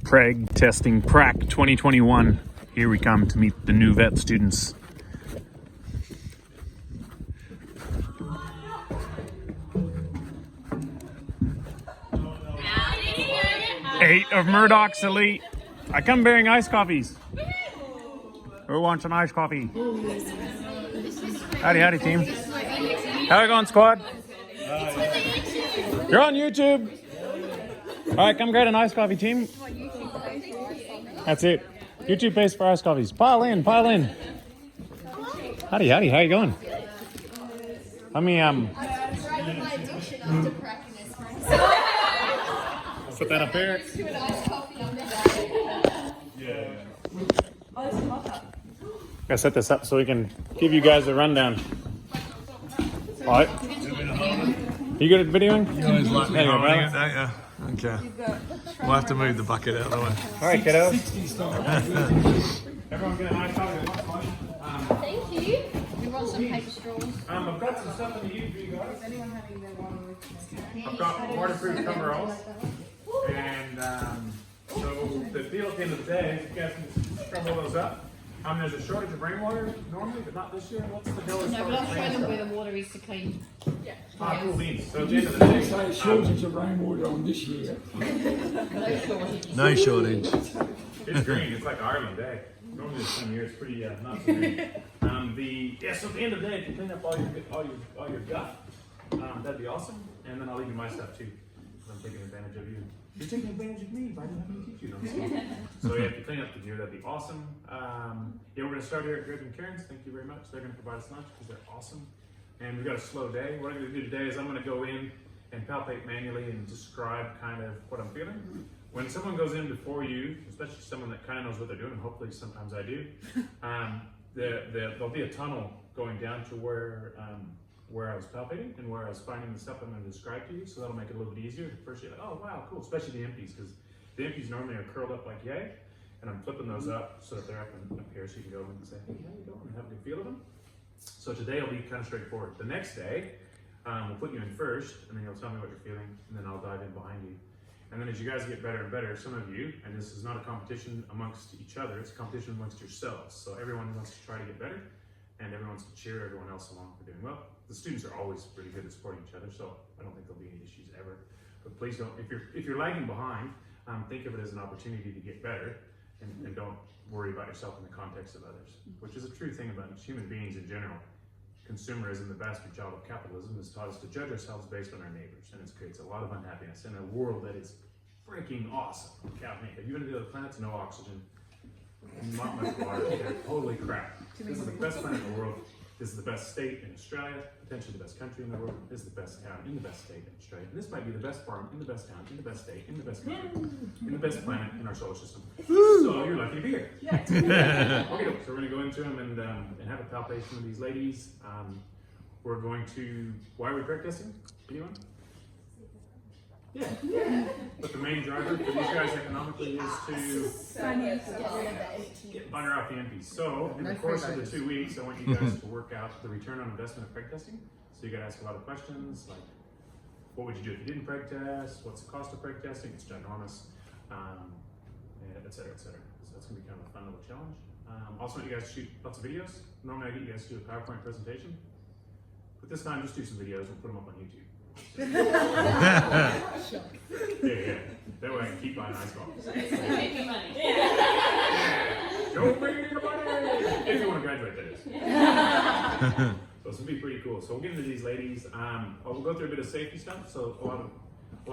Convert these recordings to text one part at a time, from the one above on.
Preg testing Prac 2021. Here we come to meet the new vet students. Eight of Murdoch's elite. I come bearing iced coffees. Who wants an iced coffee? Howdy, howdy, team. How you going, squad? You're on YouTube. All right, come grab an iced coffee, team. That's it. YouTube pays for iced coffees. Pile in, pile in. Howdy, howdy. How you going? Let me put that up here. Gotta set this up so we can give you guys a rundown. All right. You good at videoing? You always like me There you go, holding brother. it, don't you? Okay. We'll have to move the bucket out of the way. All right, kiddos. Everyone get an iced coffee. Thank you. We want some paper straws. I've got some stuff in the U for you guys. I've got waterproof coveralls. And so the deal at the end of the day, if you guys can scrub all those up. There's a shortage of rainwater normally, but not this year. What's the deal as No, far but as I'll show rain them where stuff? the water is to clean. Cool beans. So at the end of the day, Say shortage of rainwater on this year. No shortage. it's green. It's like Ireland, eh? Normally this time of year it's pretty not so green. So at the end of the day, if you clean up all your guff, that'd be awesome. And then I'll leave you my stuff too. I'm taking advantage of you. You're taking advantage of me, but I didn't have any teach you. So yeah, if you clean up the gear, that'd be awesome. Yeah, we're gonna start here at Greg and Karen's. Thank you very much. They're gonna provide us lunch because they're awesome. And we've got a slow day. What I'm gonna do today is I'm gonna go in and palpate manually and describe kind of what I'm feeling. When someone goes in before you, especially someone that kind of knows what they're doing, and hopefully sometimes I do, there'll be a tunnel going down to where I was palpating and where I was finding the stuff I'm going to describe to you, so that'll make it a little bit easier. At first you're like, oh wow, cool, especially the empties, because the empties normally are curled up like yay, and I'm flipping those up so that they're up here so you can go and say, hey, how you doing, and have a good feel of them. So today will be kind of straightforward. The next day, we'll put you in first, and then you'll tell me what you're feeling, and then I'll dive in behind you. And then as you guys get better and better, some of you, and this is not a competition amongst each other, it's a competition amongst yourselves. So everyone wants to try to get better, and everyone wants to cheer everyone else along for doing well. The students are always pretty good at supporting each other, so I don't think there'll be any issues ever. But please don't, if you're lagging behind, think of it as an opportunity to get better, and don't worry about yourself in the context of others, which is a true thing about human beings in general. Consumerism, the bastard child of capitalism, has taught us to judge ourselves based on our neighbors, and it creates a lot of unhappiness in a world that is freaking awesome. Have you been to the other planets? No oxygen, not much water. They're totally crap. This is the best planet in the world. This is the best state in Australia, potentially the best country in the world. This is the best town in the best state in Australia. And this might be the best farm in the best town, in the best state, in the best country, in the best planet in our solar system. So you're lucky to be here. Yeah. Okay, so we're going to go into them and have a palpation with these ladies. We're going to, why are we Preg testing? Anyone? Yeah. But the main driver for these guys economically is to get butter off the empties. So in the course of the 2 weeks, I want you guys to work out the return on investment of Preg testing. So you got to ask a lot of questions like, what would you do if you didn't Preg test? What's the cost of Preg testing? It's ginormous, et cetera, et cetera. So that's going to be kind of a fun little challenge. Also want you guys to shoot lots of videos. Normally I get you guys to do a PowerPoint presentation, but this time just do some videos and put them up on YouTube. Yeah. That way I can keep buying ice boxes. Making money. Yeah. Don't bring me the money! If you want to graduate, that is. So this will be pretty cool. So we'll get into these ladies. We'll go through a bit of safety stuff. So a lot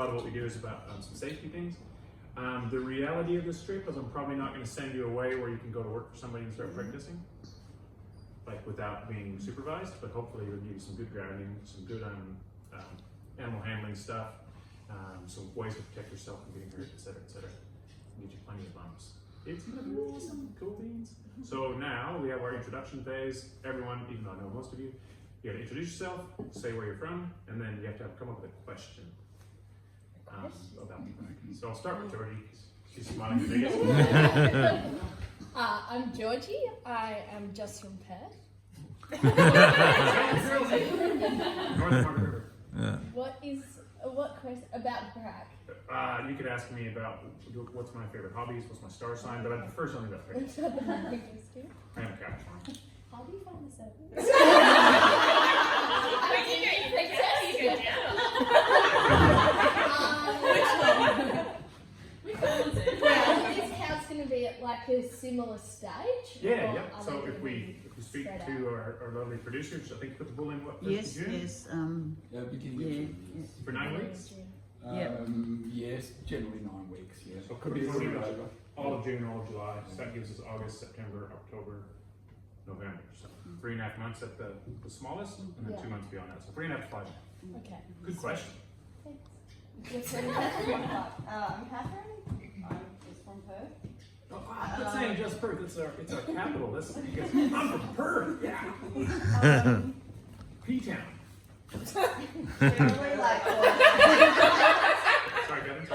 of what we do is about some safety things. The reality of this trip is I'm probably not going to send you away where you can go to work for somebody and start practicing, like without being supervised. But hopefully it'll give you some good grounding, some good animal handling stuff, some ways to protect yourself from getting hurt, et cetera, et cetera. Get you plenty of bumps. It's gonna be awesome, cool beans. So now we have our introduction phase. Everyone, even though I know most of you, you gotta introduce yourself, say where you're from, and then you have to come up with a question about the practice. So I'll start with Georgie. She's smiling the biggest. I'm Georgie. I am just from Perth. North Margaret River. What is What question about Prac? You could ask me about what's my favorite hobbies, what's my star sign, but I prefer something about Preg. I am a couch. How do you find this out? Is this house going to be at like a similar stage? Yeah, or yeah. are So they if gonna we be speak spread to our lovely producers, I think put the bull in what, first Yes, of June? yes. Beginning Yeah, of June, yes. For 9 weeks? Yes, generally 9 weeks, yeah. So Could be a could be little over. all of June, all of July. So that gives us August, September, October, November. So 3.5 months at the smallest, and then Yeah. 2 months beyond that. So 3.5 to 5. Okay. Good question. Yes, and Catherine? I'm Catherine. I'm just from Perth. I'm not saying just Perth. It's our capital. That's because I'm from Perth. Yeah. P-town. Generally like Sorry, Kevin.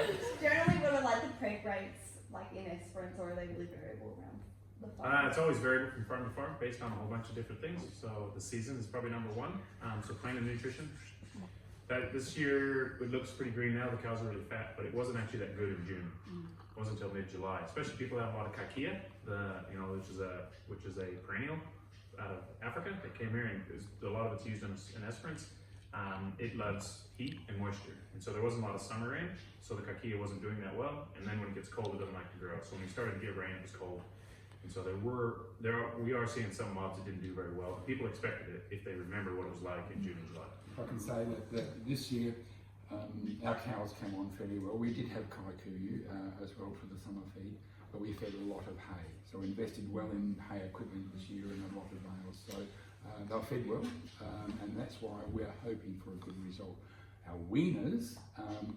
generally what are like the preg rates like in Esperance, or are they really variable around the farm? It's always variable from farm to farm based on a whole bunch of different things. So the season is probably number one. So plain and nutrition. That this year it looks pretty green now. The cows are really fat, but it wasn't actually that good in June. It wasn't until mid-July. Especially people that have a lot of kikea, which is a perennial out of Africa. They came here and a lot of it's used in Esperance. It loves heat and moisture, and so there wasn't a lot of summer rain. So the kikea wasn't doing that well. And then when it gets cold, it doesn't like to grow. So when we started to get rain, it was cold. And so we are seeing some mobs that didn't do very well. People expected it if they remember what it was like in June and July. I can say that this year our cows came on fairly well. We did have kaiku as well for the summer feed, but we fed a lot of hay. So we invested well in hay equipment this year and a lot of bales. So they were fed well, and that's why we're hoping for a good result. Our weaners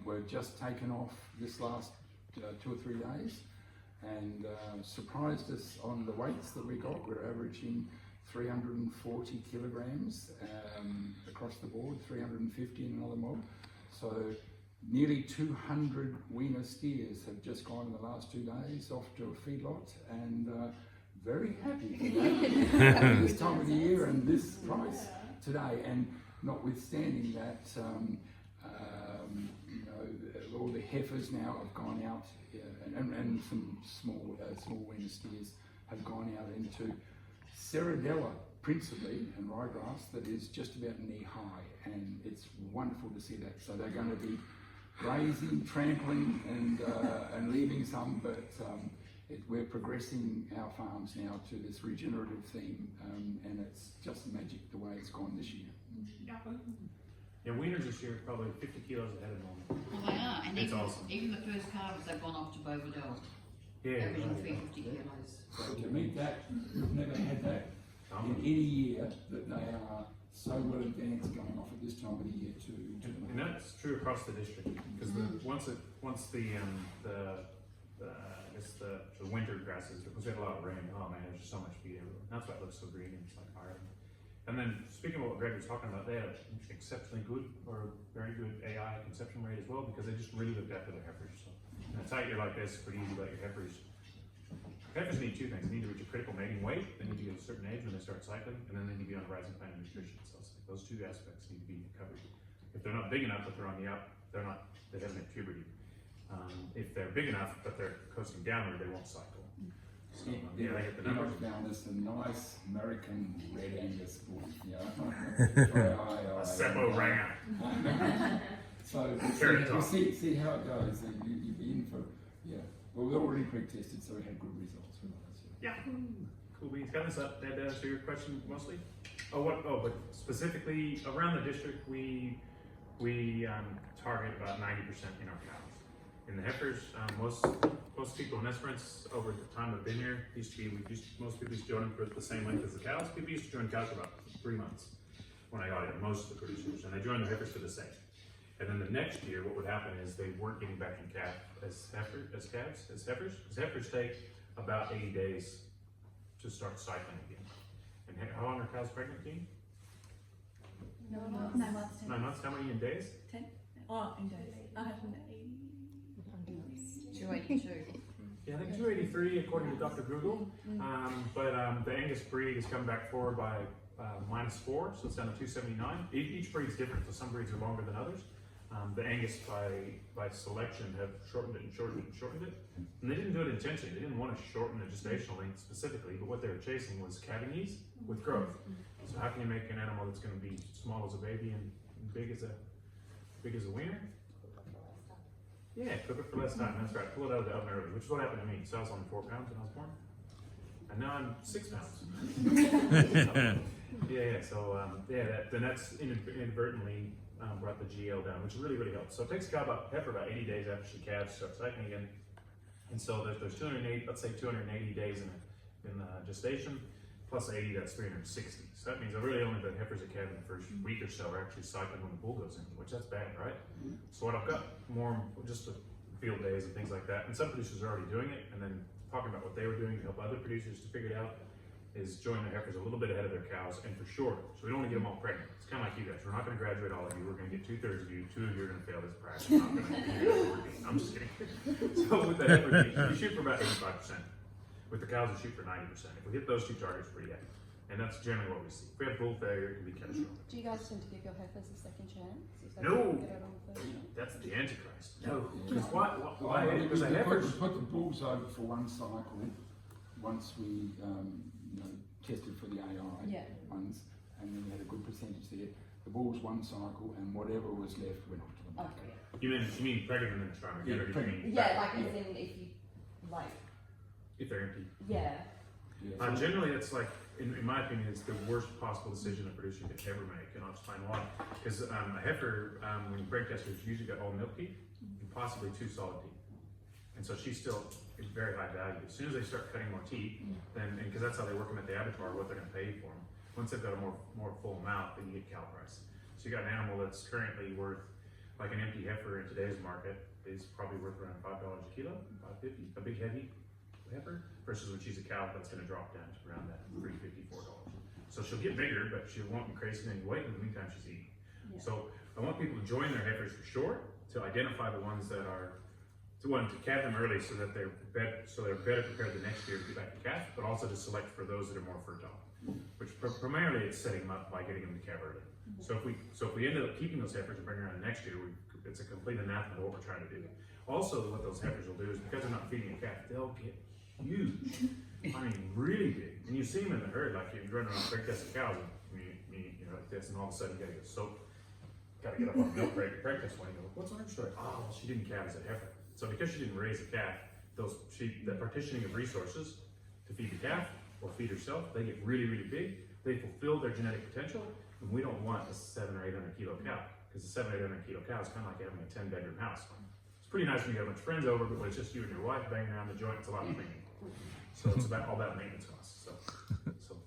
were just taken off this last 2 or 3 days, and surprised us on the weights that we got. We're averaging 340 kilograms across the board, 350 in another mob. So nearly 200 weaner steers have just gone in the last 2 days off to a feedlot, and very happy for that this time of the year and this price today. And notwithstanding that, all the heifers now have gone out, and some small weaner steers have gone out into Ceradella principally and ryegrass that is just about knee high, and it's wonderful to see that. So they're going to be grazing, trampling, and leaving some, but we're progressing our farms now to this regenerative theme, and it's just magic the way it's gone this year. Yeah, weaners this year are probably 50 kilos ahead of normal. Well, they are, and It's even, awesome. even the first calves have gone off to Bovedell, Yeah, averaging right. 350 kilos. So to meet that, we've never had that in any year, that they are so well advanced going off at this time of the year to And that's true across the district, because once the winter grasses, because we had a lot of rain, oh man, there's just so much feed everywhere. That's why it looks so green, and it's like Ireland. And then speaking of what Greg was talking about, they had an exceptionally good or very good AI conception rate as well, because they just really looked after their heifers. So in a tight year like this, it's pretty easy to let your heifers. Heifers need two things. They need to reach a critical mating weight. They need to get a certain age when they start cycling, and then they need to be on a rising plan of nutrition. So it's like those two aspects need to be covered. If they're not big enough, but they're on the up, they haven't hit puberty. If they're big enough, but they're coasting downward, they won't cycle. So, yeah, they get the numbers. found us a nice American red Angus bull, A Seppo Ram. So Very we'll tough. see how it goes. You'll be in for, well, we're already pre-tested, so we had good results with those. Yeah. Cool beans. Got this up. Did that answer your question mostly? But specifically around the district, we target about 90% in our cows. In the heifers, most people in Esperance over the time I've been here most people used to join them for the same length as the cows. People used to join cows for about 3 months when I got in, most of the producers, and they joined the heifers for the same. And then the next year, what would happen is they weren't getting back in calf as heifers, because heifers take about 80 days to start cycling again. And how long are cows pregnant, Dean? 9 months. 9 months. How many in days? 10. Oh, in days. I have an 282. Yeah, I think 283 according to Dr. Google. But the Angus breed has come back forward by -4, so it's down to 279. Each breed's different, so some breeds are longer than others. The Angus by selection have shortened it and shortened it and shortened it. And they didn't do it intentionally. They didn't want to shorten the gestational length specifically, but what they were chasing was calving ease with growth. So how can you make an animal that's going to be small as a baby and big as a wiener? Yeah, cook it for less time. That's right. Pull it out of the oven early, which is what happened to me. So I was only 4 pounds when I was born, and now I'm 6 pounds. Then that's inadvertently brought the GL down, which really helps. So it takes a cow heifer about 80 days after she calves, starts cycling again, and so there's 280, let's say 280 days in gestation, plus 80, that's 360. So that means really only the heifers that calve in the first week or so are actually cycling when the bull goes in, which that's bad, right? So what I've got more just field days and things like that, and some producers are already doing it, and then talking about what they were doing to help other producers to figure it out, is join their heifers a little bit ahead of their cows, and for sure. So we don't want to get them all pregnant. It's kind of like you guys. We're not going to graduate all of you. We're going to get 2/3 of you. 2 of you are going to fail this Prac. I'm just kidding. So with the heifers, you shoot for about 85%. With the cows, we shoot for 90%. If we hit those 2 targets, we're pretty happy. And that's generally what we see. If we have bull failure, it can be catastrophic. Do you guys tend to give your heifers a second chance? If they No. get it on the first one? That's the Antichrist. No. Yeah. Why? Because the We heifers. put the bulls over for 1 cycle once we tested for the AI Yeah. ones, and then we had a good percentage there. The bulls 1 cycle, and whatever was left went off to the market. Okay. You mean pregnant and then trying to get Yeah, her to pregnant. mean Yeah, like as in if you like, if they're empty. yeah. Yeah, Generally, it's like, in my opinion, it's the worst possible decision a producer could ever make, and I'll explain why. Because a heifer, when you preg test her, she's usually got all milk teeth and possibly 2 solid teeth. And so she's still very high value. As soon as they start cutting more teeth, then, because that's how they work them at the abattoir, what they're going to pay for them. Once they've got a more full mouth, then you get cow price. So you got an animal that's currently worth, like an empty heifer in today's market, is probably worth around $5 a kilo, $5.50, a big heavy heifer, versus when she's a cow, that's going to drop down to around that $3.50, $4. So she'll get bigger, but she won't increase in any weight in the meantime she's eating. Yeah. So I want people to join their heifers for sure, to identify the ones that are, to calve them early so that they're better prepared the next year to get back to calf, but also to select for those that are more fertile. Which primarily it's setting them up by getting them to calve early. So if we ended up keeping those heifers and bringing around next year, it's a complete anathema to what we're trying to do. Also, what those heifers will do is, because they're not feeding a calf, they'll get huge. I mean, really big. And you see them in the herd, like you're running around preg testing cows, and you know, like this, and all of a sudden you gotta get soaked. Gotta get up on the milk preg test one. You go, what's her story? Oh, well, she didn't calve as a heifer. So because she didn't raise a calf, the partitioning of resources to feed the calf or feed herself, they get really big. They fulfill their genetic potential, and we don't want a 700 or 800 kilo cow, because a 700 or 800 kilo cow is kind of like having a 10-bedroom house. It's pretty nice when you have a bunch of friends over, but when it's just you and your wife banging around the joint, it's a lot of cleaning. So it's all about maintenance costs. So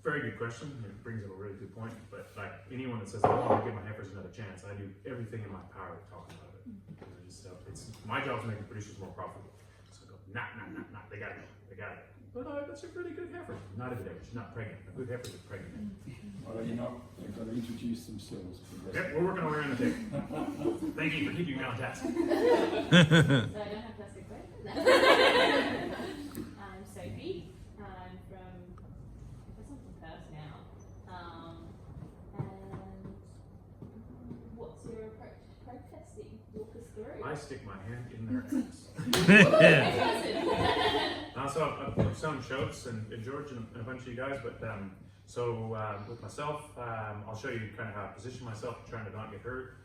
very good question. It brings up a really good point. But like anyone that says, I want to give my heifers another chance, I do everything in my power to talk about it. It's my job to make the producers more profitable. So I go, nah, they gotta go. But that's a really good heifer. Not a good heifer, she's not pregnant. A good heifer is pregnant. Well, they've got to introduce themselves. Yep, we're working our way around the table. Thank you for keeping me on task. So I don't have to ask a question. I'm Sophie. I'm from Perth now. And what's your approach to preg testing? Walk us through. I stick my hand in their ass. So I've shown Schultz and George and a bunch of you guys, but with myself, I'll show you kind of how I position myself, trying to not get hurt.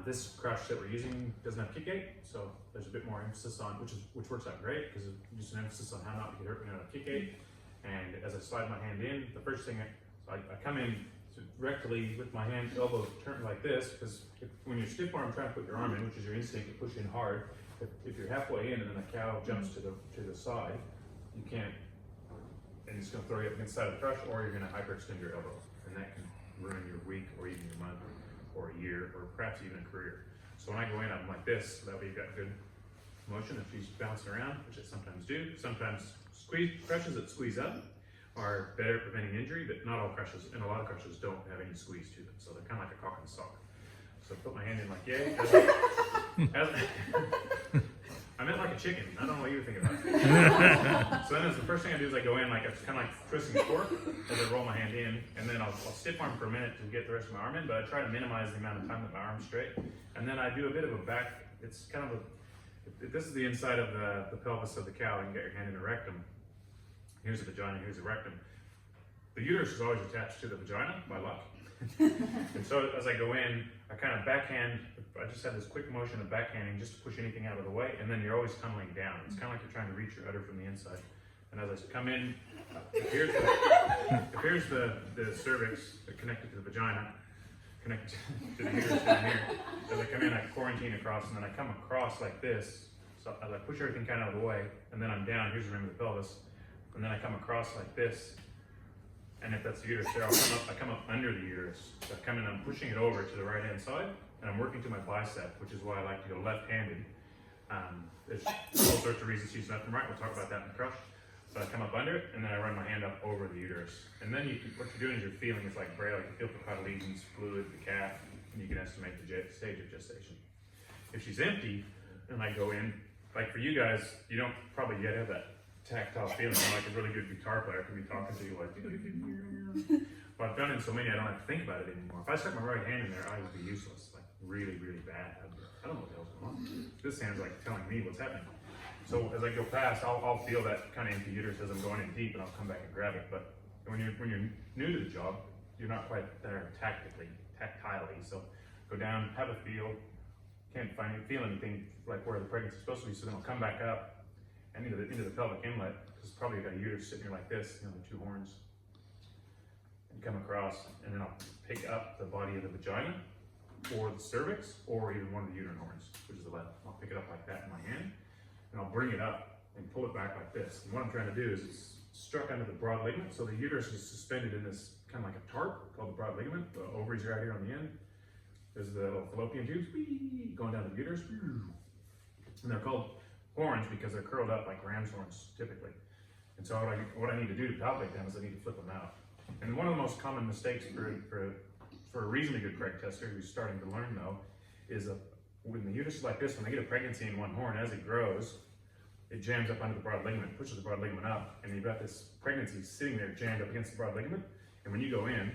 This crush that we're using doesn't have kick gate, so there's a bit more emphasis on, which works out great, because it's just an emphasis on how not to get hurt when you don't have kick gate. And as I slide my hand in, the first thing I come in rectally with my hand, elbow turned like this, because when you're stiff arm trying to put your arm in, which is your instinct to push in hard, if you're halfway in and then the cow jumps to the side, you can't, and it's going to throw you up against the side of the crush, or you're going to hyperextend your elbow, and that can ruin your week or even your month or a year or perhaps even a career. So when I go in, I'm like this, so that way you've got good motion. If she's bouncing around, which I sometimes do, sometimes crushes that squeeze up are better at preventing injury, but not all crushes, and a lot of crushes don't have any squeeze to them, so they're kind of like a cock and sock. So I put my hand in like yay. I meant like a chicken. I don't know what you were thinking about. So then the first thing I do is I go in like it's kind of like twisting a fork as I roll my hand in, and then I'll stiff arm for a minute to get the rest of my arm in, but I try to minimize the amount of time that my arm's straight. And then I do a bit of a back, it's kind of this is the inside of the pelvis of the cow. You can get your hand in the rectum. Here's the vagina, here's the rectum. The uterus is always attached to the vagina, by luck. And so as I go in, I kind of backhand, I just have this quick motion of backhanding just to push anything out of the way, and then you're always tunneling down. It's kind of like you're trying to reach your udder from the inside. And as I come in, here's the cervix connected to the vagina, connected to the uterus down here. As I come in, I quarantine across, and then I come across like this. So as I push everything kind of out of the way, and then I'm down, here's the rim of the pelvis, and then I come across like this. And if that's the uterus there, I come up under the uterus. So I come in, I'm pushing it over to the right hand side, and I'm working to my bicep, which is why I like to go left-handed. There's all sorts of reasons to use left and right. We'll talk about that in the crush. So I come up under it, and then I run my hand up over the uterus. And then what you're doing is you're feeling, it's like braille, you feel for cotyledons, fluid, the calf, and you can estimate the stage of gestation. If she's empty, and I go in, like for you guys, you don't probably yet have that tactile feeling. Like a really good guitar player can be talking to you like, but I've done it so many I don't have to think about it anymore. If I stuck my right hand in there, I would be useless, like really, really bad. I don't know what the hell's going on. This hand's like telling me what's happening. So as I go past, I'll feel that kind of empty uterus as I'm going in deep, and I'll come back and grab it. But when you're new to the job, you're not quite there tactilely. So go down, have a feel, can't feel anything like where the pregnancy is supposed to be. So then I'll come back up and into the pelvic inlet, because probably you've got a uterus sitting here like this, the two horns, and come across, and then I'll pick up the body of the vagina, or the cervix, or even one of the uterine horns, which is the left. I'll pick it up like that in my hand, and I'll bring it up and pull it back like this. And what I'm trying to do is it's struck under the broad ligament, so the uterus is suspended in this kind of like a tarp called the broad ligament. The ovaries are out here on the end. There's the little fallopian tubes going down the uterus, and they're called horns because they're curled up like ram's horns typically. And so what I need to do to palpate them is I need to flip them out. And one of the most common mistakes for a reasonably good Preg tester who's starting to learn though, is when the uterus is like this, when they get a pregnancy in one horn, as it grows, it jams up under the broad ligament, pushes the broad ligament up, and you've got this pregnancy sitting there jammed up against the broad ligament. And when you go in,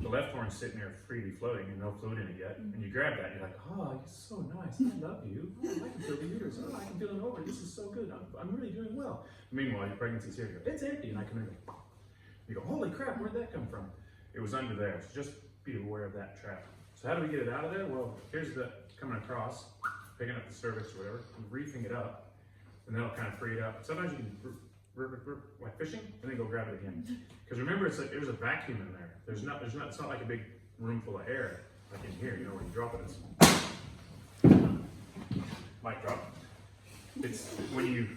the left horn's sitting there freely floating and no fluid in it yet. And you grab that and you're like, oh, you're so nice. I love you. Oh, I can feel the uterus. Oh, I can feel it over. This is so good. I'm really doing well. Meanwhile, your pregnancy's here. You go, it's empty. And I come in and go, you go, holy crap, where'd that come from? It was under there. So just be aware of that trap. So how do we get it out of there? Well, here's the coming across, picking up the cervix or whatever, and reefing it up, and that'll kind of free it up. Sometimes you can like fishing, and then go grab it again. Because remember, it's like there's a vacuum in there. It's not like a big room full of air, like in here, when you drop it, it's might drop. It's when you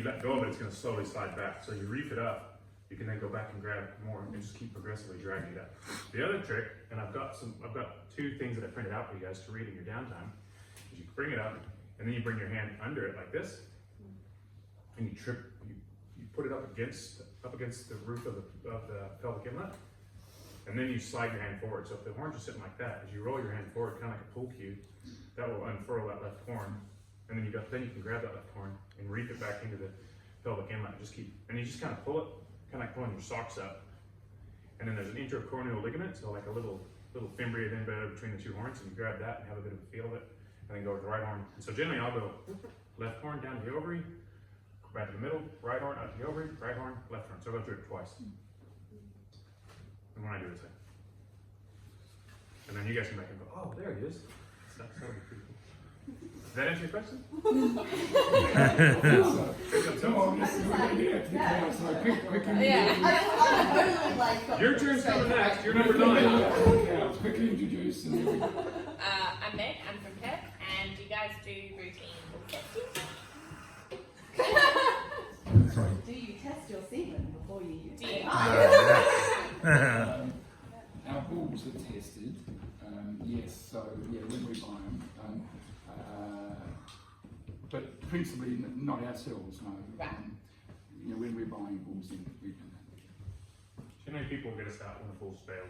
let go of it, it's gonna slowly slide back. So you reef it up, you can then go back and grab more and just keep progressively dragging it up. The other trick, and I've got 2 things that I printed out for you guys to read in your downtime, is you bring it up, and then you bring your hand under it like this, and you put it up against the roof of the pelvic inlet, and then you slide your hand forward. So if the horns are sitting like that, as you roll your hand forward, kind of like a pool cue, that will unfurl that left horn, and then you can grab that left horn and reef it back into the pelvic inlet. And you just kind of pull it, kind of like pulling your socks up. And then there's an intercorneal ligament, so like a little fimbria embedded between the 2 horns, and you grab that and have a bit of a feel of it, and then go with the right horn. And so generally I'll go left horn down to the ovary, back to the middle, right horn up to the ovary, right horn, left horn. So I'll go through it twice. And when I do it, and then you guys come back and go, oh, there it is. That would be pretty cool. Does that answer your question? Your turn's coming next. You're number 9. Quickly introduce. I'm Meg. I'm from Perth, and do you guys do routine testing? Do you test your semen before you use it? Our bulls are tested, yes, so yeah, when we buy them, but principally not ourselves, no. Right. When we're buying bulls, then we do that. Too many people get us out when the bulls fail,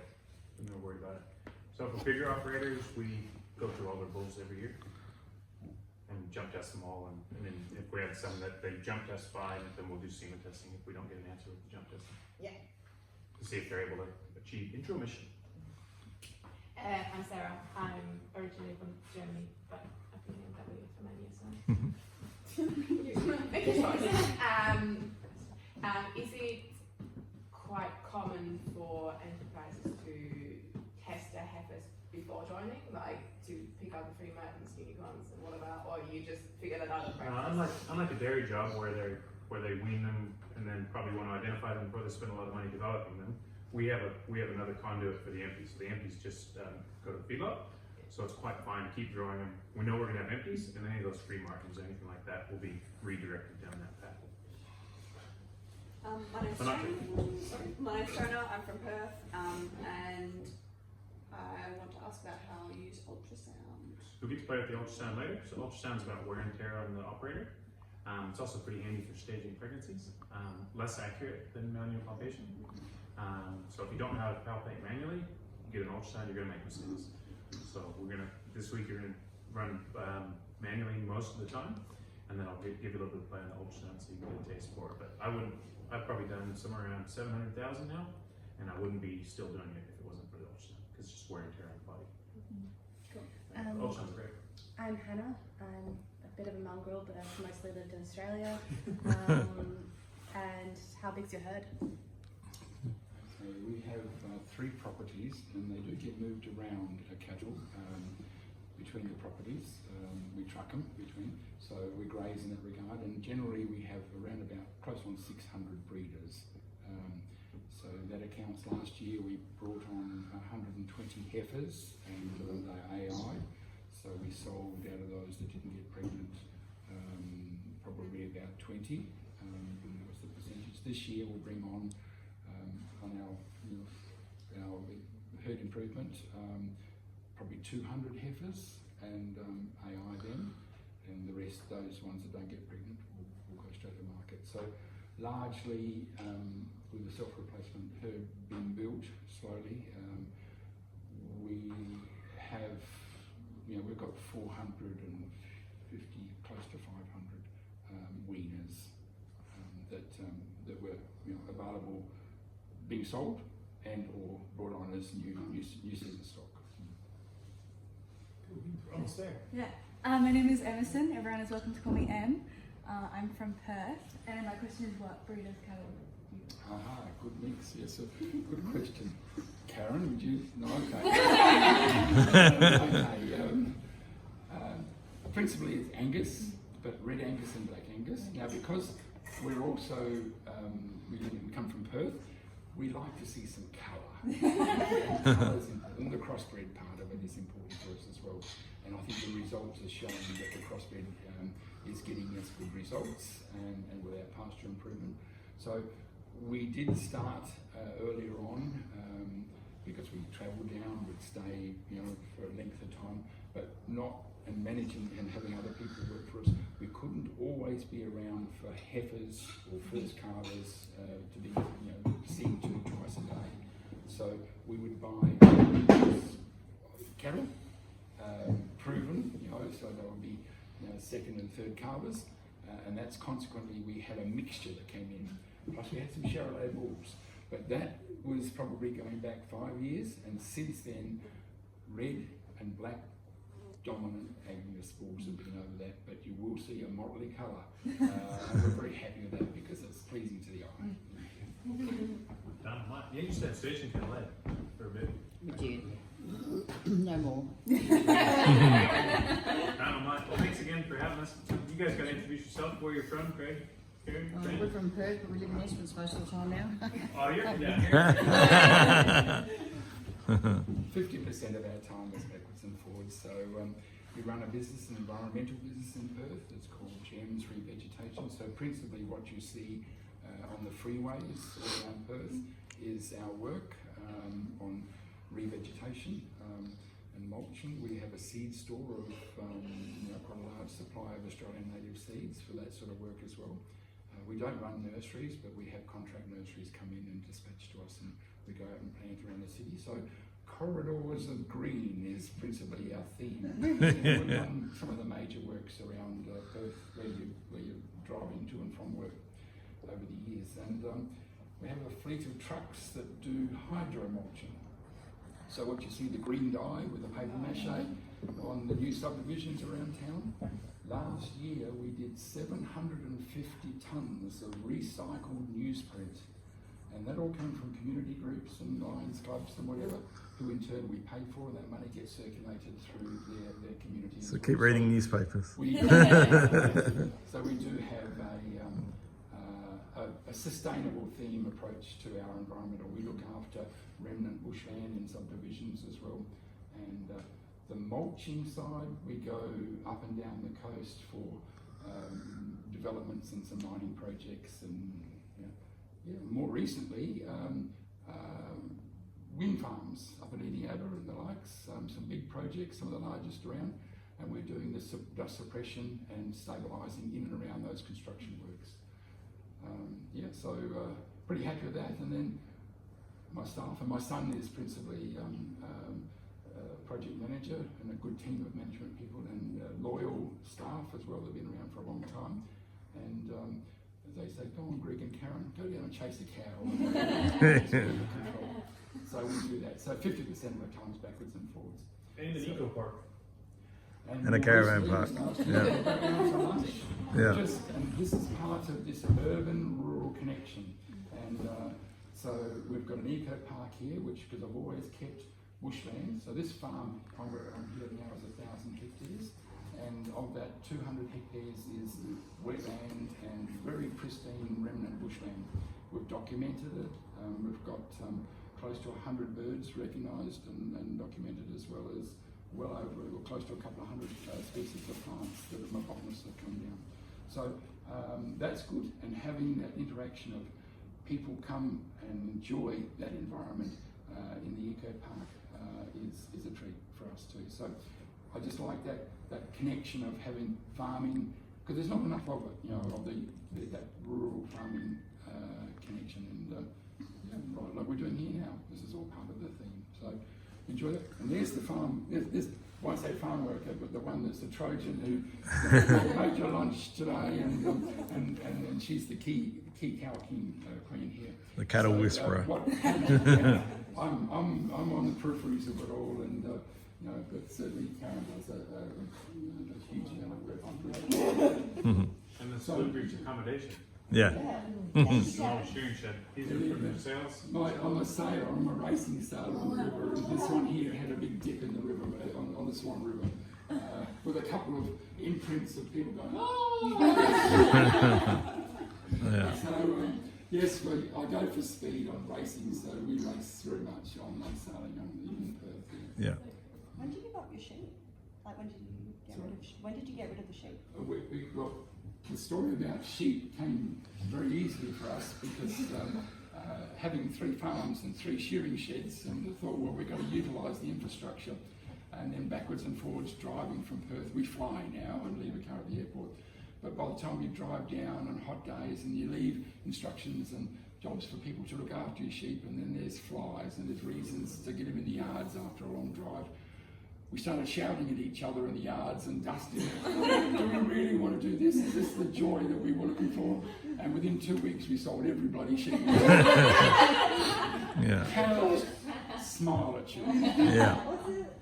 and they're worried about it. So for bigger operators, we go through all their bulls every year. And and jump test them all, and then if we have some that they jump test fine, then we'll do semen testing if we don't get an answer with the jump testing. Yeah. To see if they're able to achieve intromission. I'm Sarah. I'm originally from Germany, but I've been in W for many years now. Is it quite common for enterprises to test their heifers before joining, like to pick out the free mad and skinny ones and whatever, or you just figure that out in practice? Unlike a dairy job where they wean them and then probably want to identify them before they spend a lot of money developing them, we have another conduit for the empties. So the empties just go to the feedlot. So it's quite fine to keep growing them. We know we're going to have empties, and any of those free markings or anything like that will be redirected down that path. My name's Shona, I'm from Perth, and I want to ask about how you use ultrasound. We'll get to play with the ultrasound later. So ultrasound's about wear and tear on the operator. It's also pretty handy for staging pregnancies. Less accurate than manual palpation. So if you don't know how to palpate manually, you get an ultrasound, you're going to make mistakes. So this week you're going to run manually most of the time, and then I'll give you a little bit of play on the ultrasound so you can get a taste for it. But I've probably done somewhere around 700,000 now, and I wouldn't be still doing it if it wasn't for the ultrasound, because it's just wear and tear on the body. Cool. Ultrasound's great. I'm Hannah. I'm a bit of a mongrel, but I've mostly lived in Australia. And how big's your herd? So we have 3 properties, and they do get moved around, cattle, between the properties. We truck them between, so we graze in that regard, and generally we have around about close on 600 breeders. So that accounts, last year we brought on 120 heifers, and they're AI, so we sold out of those that didn't get pregnant probably about 20, that was the percentage. This year we'll bring on our herd improvement, probably 200 heifers and AI then, and the rest, those ones that don't get pregnant, will go straight to market. So largely with the self-replacement herd being built slowly, we have, we've got 450, close to 500 weaners that were available, being sold and or brought on as new season stock. We're almost there. Yeah. My name is Emerson. Everyone is welcome to call me Em. I'm from Perth, and my question is, what breed of cattle do you? Aha, good mix. Yes, a good question. Karen, would you? No, okay. Principally it's Angus, but red Angus and black Angus. Now, because we're also we come from Perth, we like to see some colour. Colour's important, and the crossbred part of it is important to us as well. And I think the results are showing that the crossbred is getting us good results, and with our pasture improvement. So we did start earlier on because we travelled down, we'd stay for a length of time, but not, and managing and having other people work for us, we couldn't always be around for heifers or first calvers to be seen to twice a day. So we would buy cattle, proven, so they would be second and third calvers, and that's consequently we had a mixture that came in. Plus we had some Charolais bulls, but that was probably going back 5 years, and since then, red and black dominant Angus bulls have been over that, but you will see a motley colour. And we're very happy with that because it's pleasing to the eye. Dynamite. Yeah, you said station kind of late for a bit. We did. No more. Dynamite. Well, thanks again for having us. You guys got to introduce yourself, where you're from, Craig. We're from Preg, but we live in Esperance most of the time now. Oh, you're from down here. 50% of our time is backwards and forwards. So we run a business, an environmental business in Perth. It's called GEMS Revegetation. So principally what you see on the freeways around Perth is our work on revegetation and mulching. We have a seed store of quite a large supply of Australian native seeds for that sort of work as well. We don't run nurseries, but we have contract nurseries come in and dispatch to us, and we go out and plant around the city. So corridors of green is principally our theme. We've done some of the major works around Perth where you drive into and from work over the years. And we have a fleet of trucks that do hydro mulching. So what you see, the green dye with the paper mache on the new subdivisions around town. Last year we did 750 tonnes of recycled newsprint. And that all came from community groups and Lions clubs and whatever, who in turn we pay for, and that money gets circulated through their communities. So keep reading newspapers. So we do have a sustainable theme approach to our environmental. We look after remnant bushland in subdivisions as well. And the mulching side, we go up and down the coast for developments and some mining projects, and more recently wind farms up at Ediaber and the likes, some big projects, some of the largest around, and we're doing the dust suppression and stabilising in and around those construction works. So pretty happy with that. And then my staff, and my son is principally project manager, and a good team of management people and loyal staff as well. They've been around for a long time, and they say, "Go on, Greg and Karen, go down and chase a cow." So we do that. So 50% of the time's backwards and forwards. And an eco park. And a caravan park. Yeah. And this is part of this urban-rural connection. And so we've got an eco park here, which, because I've always kept bushland. So this farm I'm here now is 1,000 hectares. And of that, 200 hectares is wetland and very pristine remnant bushland. We've documented it. We've got close to 100 birds recognised and documented, as well as close to a couple of hundred species of plants that my botanists have come down. So that's good, and having that interaction of people come and enjoy that environment in the eco park is a treat for us too. So I just like that connection of having farming, because there's not enough of it, of that rural farming connection, and like we're doing here now. This is all part of the theme. So enjoy it. And there's the farm. There's I won't say farm worker, but the one that's the Trojan who made your lunch today, and she's the key cow queen here. The cattle whisperer. I'm on the peripheries of it all, and but certainly Karen does a huge amount of work on it. And the food breach accommodation. Yeah. Small shearing shed. These are for their sales. I'm a sailor. I'm a racing sailor on the river. This one here had a big dip in the river, on the Swan River, with a couple of imprints of people going, "Oh!" Yeah. So yes, I go for speed on racing, so we race very much on sailing in Perth. Yeah. When did you give up your sheep? Like when did you get rid of the sheep? Well, the story about sheep came very easily for us, because having 3 farms and 3 shearing sheds, and we thought, well, we've got to utilise the infrastructure, and then backwards and forwards driving from Perth. We fly now and leave a car at the airport, but by the time you drive down on hot days and you leave instructions and jobs for people to look after your sheep, and then there's flies and there's reasons to get them in the yards after a long drive. We started shouting at each other in the yards and dusting. Do we really want to do this? Is this the joy that we were looking for? And within 2 weeks, we sold every bloody sheep. Yeah. Cows smile at you. Yeah.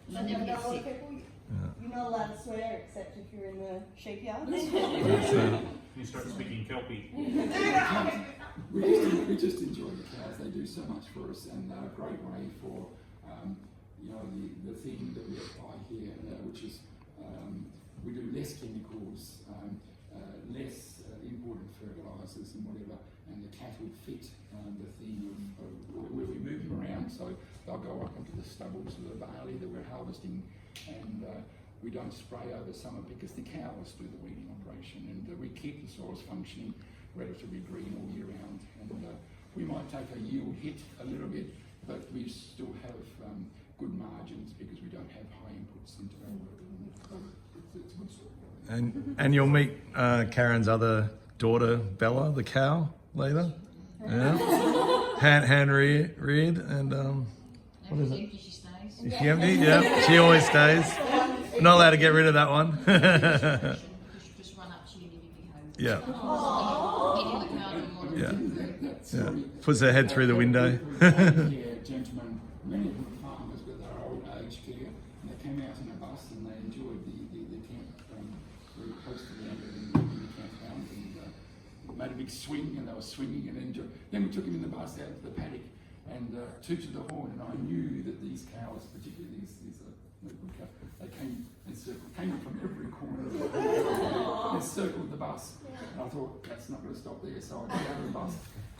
You never get sick. You're not allowed to swear except if you're in the sheep yard. You start speaking Kelpie. We just enjoy the cows. They do so much for us, and they're a great way for the theme that we apply here, which is we do less chemicals, less imported fertilisers and whatever, and the cattle fit the theme of where we move them around. So they'll go up into the stubbles of the barley that we're harvesting, and we don't spray over summer because the cows do the weeding operation, and we keep the soils functioning relatively green all year round. And we might take a yield hit a little bit, but we still have good margins because we don't have high inputs into our work. It's a good story. And you'll meet Karen's other daughter, Bella, the cow, later. Yeah. hand reared, and what is it? Empty she's staying. stays. Is she empty? Yeah, she always stays. We're not allowed to get rid of that one. Just run up to you and give you a big hug. Yeah, Eating the cow and more. yeah. Puts her head through the window. Yeah, gentlemen, many of them were farmers with their old aged care, and they came out in a bus and they enjoyed the camp very close to the end of the campground, and made a big swing, and they were swinging and enjoyed. Then we took them in the bus out to the paddock and tooted the horn, and I knew that these cows, particularly these good cows, they came from every corner of the they circled the bus, and I thought that's not going to stop there, so I got out of the bus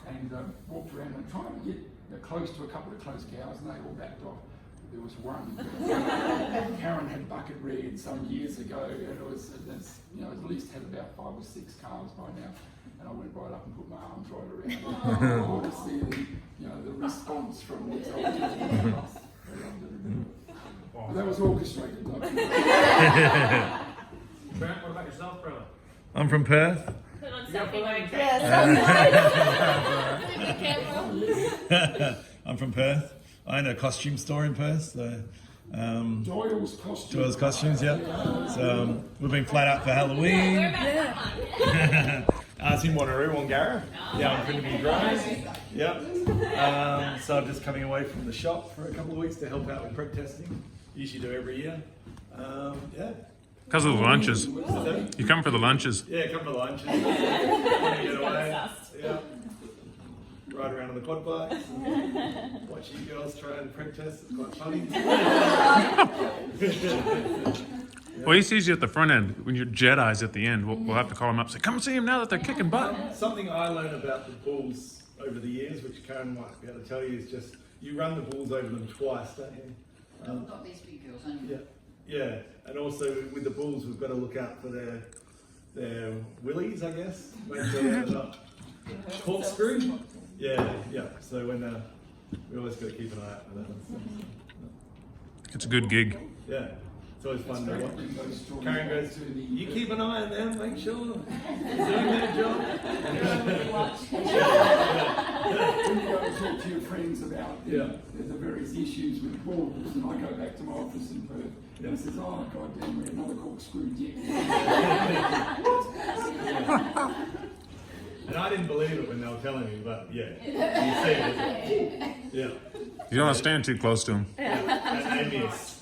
and walked around and tried to get close to a couple of close cows, and they all backed off. There was one. Karen had bucket reared some years ago, and it was, at least had about 5 or 6 calves by now. And I went right up and put my arms right around it. I wanted to see the response from these old gentlemen. That was orchestrated. Brent, what about yourself, brother? I'm from Perth. Put on selfie mode. I'm from Perth. I own a costume store in Perth, so Doyle's costume. Doyle's costumes, yeah. So we've been flat out for Halloween. It's in Wanneroo, Wangara. Yeah, I'm going to be driving. Yep. So I'm just coming away from the shop for a couple of weeks to help out with Preg testing. Usually do every year. Yeah. Because of the lunches. So, You come for the lunches. yeah, come for lunch. And get away. Yeah. Ride around on the quad bikes. Watch you girls try and Preg test. It's quite funny. Well, he sees you at the front end. When you're Jedi's at the end, we'll have to call him up and say, come see him now that they're kicking butt. Something I learned about the bulls over the years, which Karen might be able to tell you, is just you run the bulls over them twice, don't you? Not these big girls, only. Yeah, yeah, and also with the bulls, we've got to look out for their willies, I guess, when they're not corkscrew. Yeah, yeah. So when we always got to keep an eye out for that. It's a good gig. Yeah. It's always fun to watch. Karen goes to you keep an eye on them, make sure they're doing their job. When you go and talk to your friends about the various issues with bulls, and I go back to my office in Perth, and he says, oh, God damn, we're another corkscrew yet. And I didn't believe it when they were telling me, but yeah, you see it. Yeah. You don't want to stand too close to him. And they miss.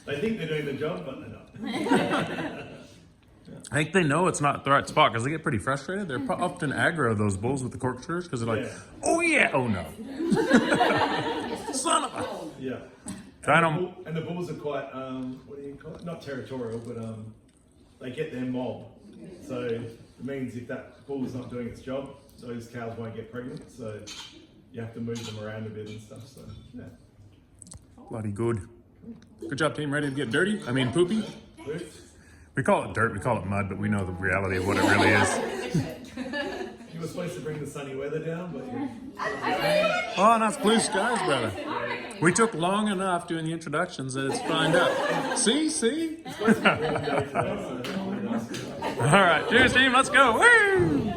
They think they're doing the job, but they're not. I think they know it's not the right spot because they get pretty frustrated. They're often aggro, those bulls with the corkscrews, because they're like, oh yeah, oh no. Son of a... Yeah. And the bulls are quite, what do you call it? Not territorial, but they get their mob. So it means if that bull's not doing its job, those cows won't get pregnant. So you have to move them around a bit and stuff. So yeah. Bloody good. Good job, team. Ready to get dirty? I mean, poopy? We call it dirt, we call it mud, but we know the reality of what it really is. You were supposed to bring the sunny weather down, but you... Oh, that's blue skies, brother. We took long enough doing the introductions that it's lined up. See? It's supposed to be a warm day today, so... All right, cheers, team. Let's go. Woo!